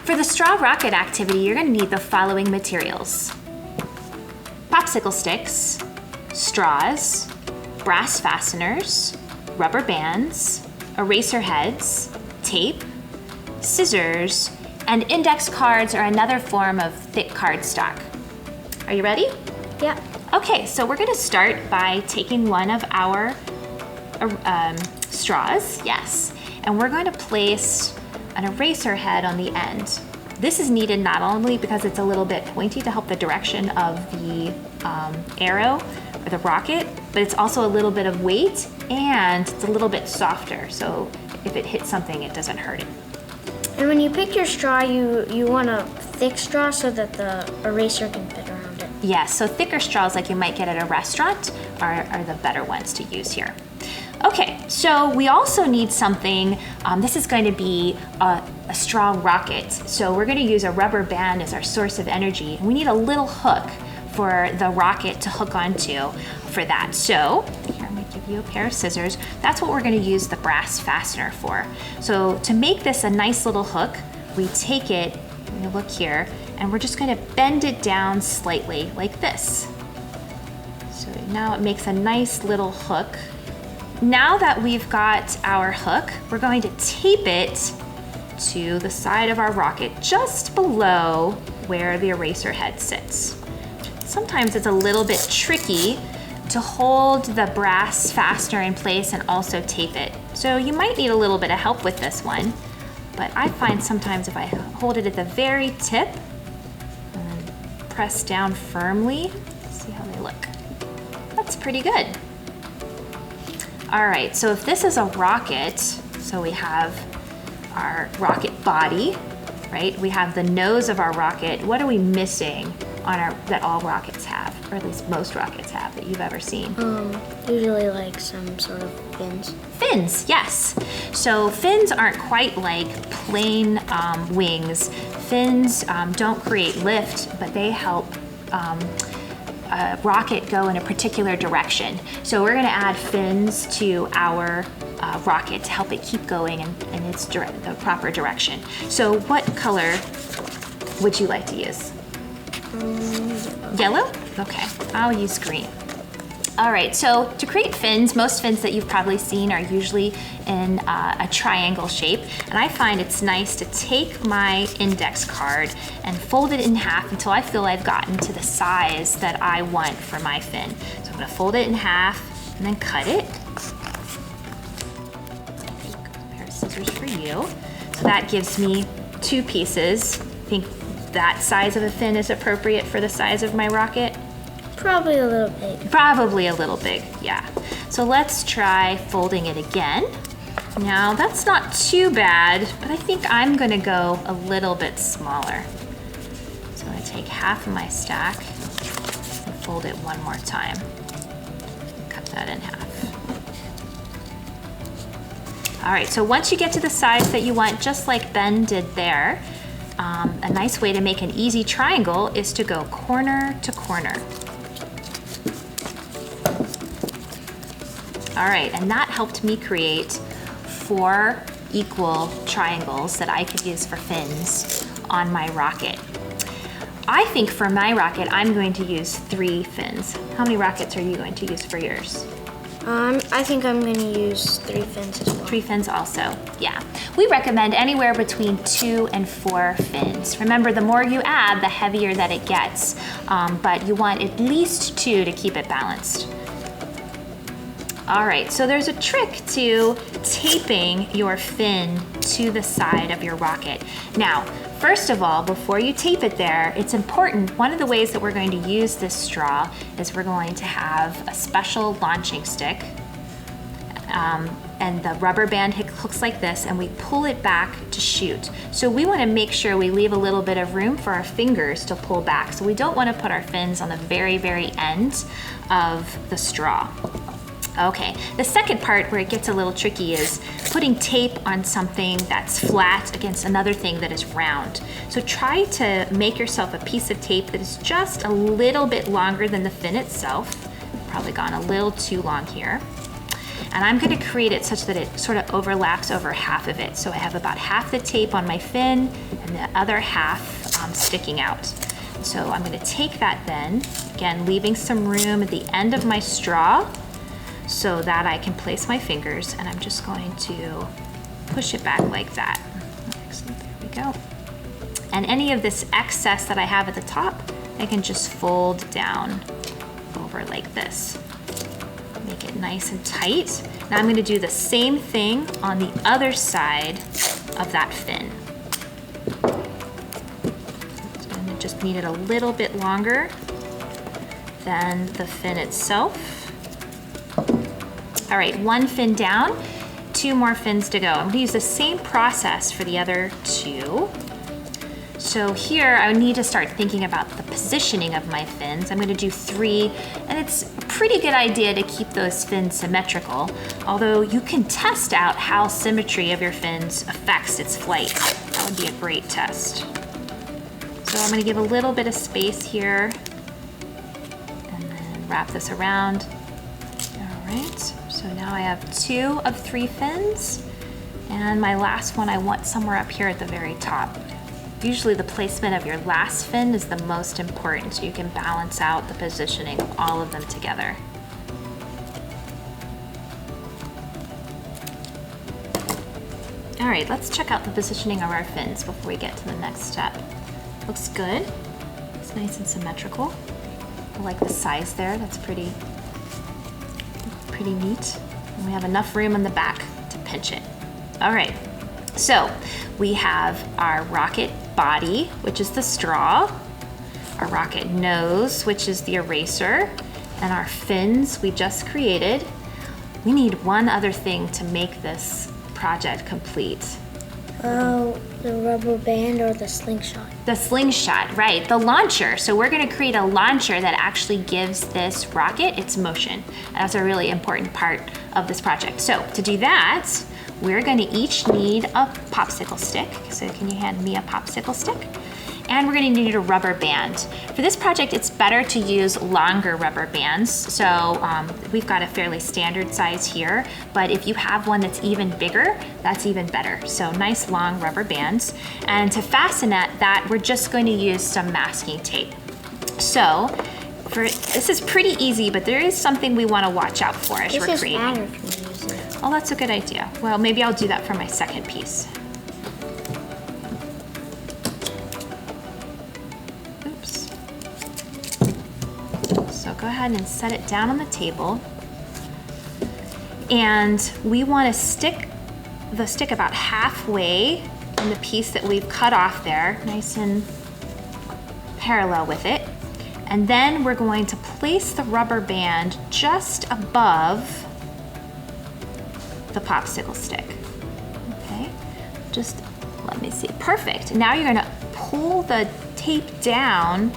For the straw rocket activity, you're gonna need the following materials: popsicle sticks, straws, brass fasteners, rubber bands, eraser heads, tape, scissors, and index cards or another form of thick cardstock. Are you ready? Yeah. Okay, so we're gonna start by taking one of our straws, yes, and we're going to place an eraser head on the end. This is needed not only because it's a little bit pointy to help the direction of the arrow or the rocket, but it's also a little bit of weight and it's a little bit softer, so if it hits something, it doesn't hurt it. And when you pick your straw, you want a thick straw so that the eraser can fit around it. Yes, so thicker straws like you might get at a restaurant are the better ones to use here. Okay, so we also need something, this is going to be a straw rocket. So we're going to use a rubber band as our source of energy. And we need a little hook for the rocket to hook onto for that. So here, I'm going to give you a pair of scissors. That's what we're going to use the brass fastener for. So to make this a nice little hook, we take it, you look here, and we're just going to bend it down slightly like this. So now it makes a nice little hook. Now that we've got our hook, we're going to tape it to the side of our rocket just below where the eraser head sits. Sometimes it's a little bit tricky to hold the brass fastener in place and also tape it. So you might need a little bit of help with this one, but I find sometimes if I hold it at the very tip and press down firmly, see how they look. That's pretty good. All right, so if this is a rocket, so we have our rocket body, right? We have the nose of our rocket. What are we missing that all rockets have, or at least most rockets have that you've ever seen? Usually like some sort of fins. Fins, yes. So fins aren't quite like plain wings. Fins don't create lift, but they help a rocket go in a particular direction. So we're gonna add fins to our rocket to help it keep going in its the proper direction. So what color would you like to use? Yellow? Okay, I'll use green. All right, so to create fins, most fins that you've probably seen are usually in a triangle shape. And I find it's nice to take my index card and fold it in half until I feel I've gotten to the size that I want for my fin. So I'm gonna fold it in half and then cut it. A pair of scissors for you. So that gives me 2 pieces. I think that size of a fin is appropriate for the size of my rocket. Probably a little big. Probably a little big, yeah. So let's try folding it again. Now that's not too bad, but I think I'm gonna go a little bit smaller. So I'm gonna take half of my stack and fold it one more time. Cut that in half. All right, so once you get to the size that you want, just like Ben did there, a nice way to make an easy triangle is to go corner to corner. All right, and that helped me create 4 equal triangles that I could use for fins on my rocket. I think for my rocket, I'm going to use 3 fins. How many rockets are you going to use for yours? I think I'm going to use 3 fins as well. 3 fins also, yeah. We recommend anywhere between 2 and 4 fins. Remember, the more you add, the heavier that it gets, but you want at least 2 to keep it balanced. All right, so there's a trick to taping your fin to the side of your rocket. Now, first of all, before you tape it there, it's important, one of the ways that we're going to use this straw is we're going to have a special launching stick, and the rubber band hooks like this, and we pull it back to shoot. So we want to make sure we leave a little bit of room for our fingers to pull back. So we don't want to put our fins on the very, very end of the straw. Okay, the second part where it gets a little tricky is putting tape on something that's flat against another thing that is round. So try to make yourself a piece of tape that is just a little bit longer than the fin itself. Probably gone a little too long here. And I'm going to create it such that it sort of overlaps over half of it. So I have about half the tape on my fin and the other half sticking out. So I'm going to take that then, again, leaving some room at the end of my straw so that I can place my fingers, and I'm just going to push it back like that. Excellent, there we go. And any of this excess that I have at the top, I can just fold down over like this. Make it nice and tight. Now I'm going to do the same thing on the other side of that fin. So I'm going to just need it a little bit longer than the fin itself. All right, one fin down, 2 more fins to go. I'm going to use the same process for the other 2. So here I need to start thinking about the positioning of my fins. I'm going to do 3, and it's a pretty good idea to keep those fins symmetrical, although you can test out how symmetry of your fins affects its flight. That would be a great test. So I'm going to give a little bit of space here, and then wrap this around. All right, so now I have 2 of 3 fins, and my last one I want somewhere up here at the very top. Usually the placement of your last fin is the most important, so you can balance out the positioning of all of them together. All right, let's check out the positioning of our fins before we get to the next step. Looks good. It's nice and symmetrical. I like the size there. That's pretty neat. And we have enough room in the back to pinch it. All right, so we have our rocket body, which is the straw, our rocket nose, which is the eraser, and our fins we just created. We need one other thing to make this project complete. Oh, the rubber band or the slingshot? The slingshot, right, the launcher. So we're gonna create a launcher that actually gives this rocket its motion. And that's a really important part of this project. So to do that, we're gonna each need a popsicle stick. So can you hand me a popsicle stick? And we're gonna need a rubber band. For this project, it's better to use longer rubber bands. So we've got a fairly standard size here, but if you have one that's even bigger, that's even better. So nice long rubber bands. And to fasten that, we're just going to use some masking tape. So this is pretty easy, but there is something we wanna watch out for as we're creating. This is if you use it. Oh, that's a good idea. Well, maybe I'll do that for my second piece. Oops. So go ahead and set it down on the table. And we want to stick the stick about halfway in the piece that we've cut off there, nice and parallel with it. And then we're going to place the rubber band just above the popsicle stick. Okay, just let me see. Perfect. Now you're going to pull the tape down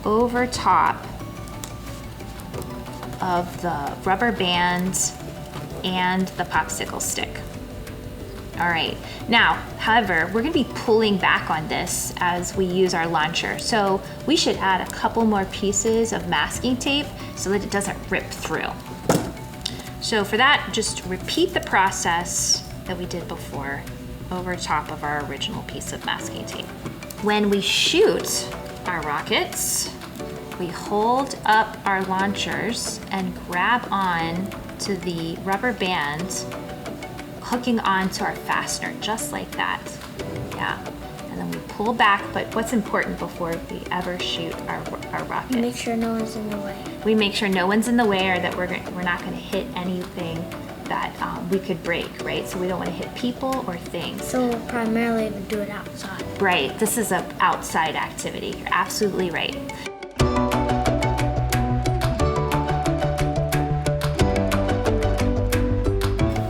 over top of the rubber band and the popsicle stick. All right, now, however, we're gonna be pulling back on this as we use our launcher. So we should add a couple more pieces of masking tape so that it doesn't rip through. So for that, just repeat the process that we did before over top of our original piece of masking tape. When we shoot our rockets, we hold up our launchers and grab on to the rubber band, hooking onto our fastener, just like that. Yeah, and then we pull back, but what's important before we ever shoot our rocket? Make sure no one's in the way. We make sure no one's in the way, or that we're not gonna hit anything that we could break, right? So we don't wanna hit people or things. So we'll primarily do it outside. Right, this is an outside activity. You're absolutely right.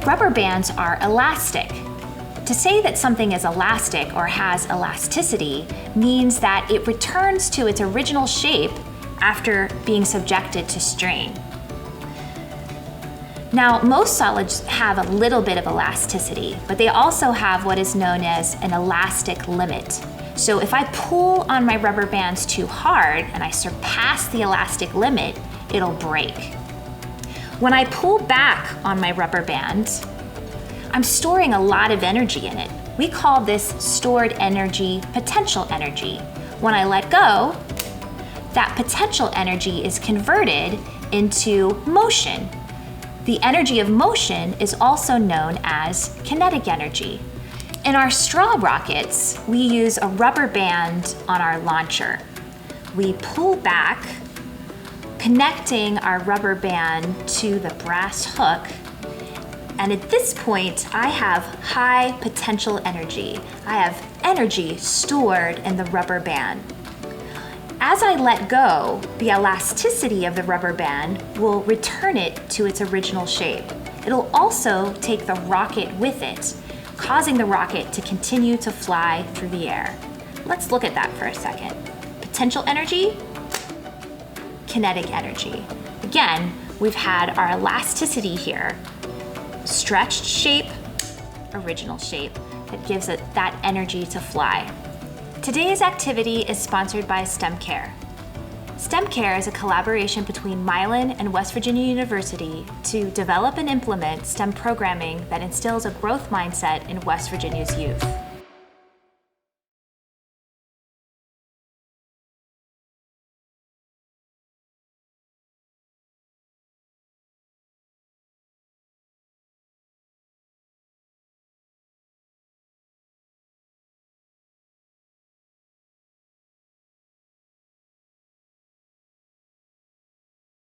Rubber bands are elastic. To say that something is elastic or has elasticity means that it returns to its original shape after being subjected to strain. Now, most solids have a little bit of elasticity, but they also have what is known as an elastic limit. So if I pull on my rubber bands too hard and I surpass the elastic limit, it'll break. When I pull back on my rubber band, I'm storing a lot of energy in it. We call this stored energy potential energy. When I let go, that potential energy is converted into motion. The energy of motion is also known as kinetic energy. In our straw rockets, we use a rubber band on our launcher. We pull back, connecting our rubber band to the brass hook. And at this point, I have high potential energy. I have energy stored in the rubber band. As I let go, the elasticity of the rubber band will return it to its original shape. It'll also take the rocket with it, causing the rocket to continue to fly through the air. Let's look at that for a second. Potential energy, kinetic energy. Again, we've had our elasticity here. Stretched shape, original shape, that gives it that energy to fly. Today's activity is sponsored by STEMCARE. STEMCARE is a collaboration between Mylan and West Virginia University to develop and implement STEM programming that instills a growth mindset in West Virginia's youth.